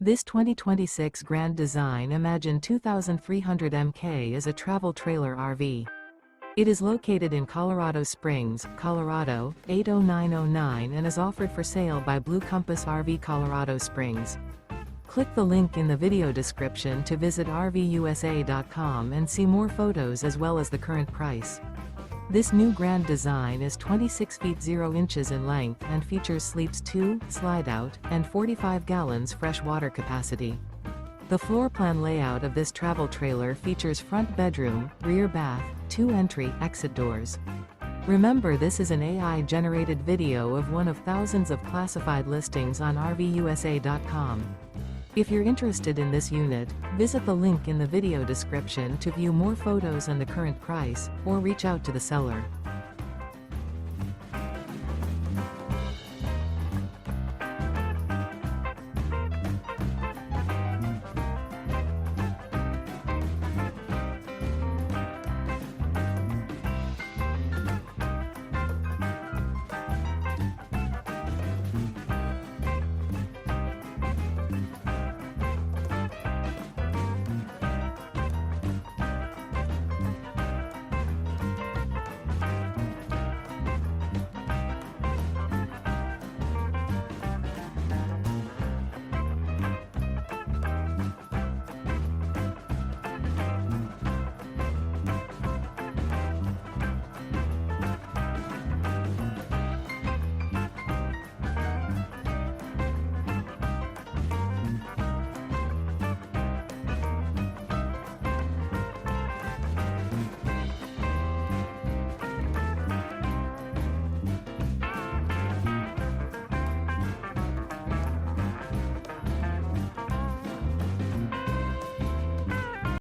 This 2026 Grand Design Imagine 2300 MK is a travel trailer RV. It is located in Colorado Springs, Colorado, 80909 and is offered for sale by Blue Compass RV Colorado Springs. Click the link in the video description to visit RVUSA.com and see more photos as well as the current price. This new Grand Design is 26 feet 0 inches in length and features sleeps 2, slide-out, and 45 gallons fresh water capacity. The floor plan layout of this travel trailer features front bedroom, rear bath, 2 entry/exit doors. Remember, this is an AI-generated video of one of thousands of classified listings on RVUSA.com. If you're interested in this unit, visit the link in the video description to view more photos and the current price, or reach out to the seller.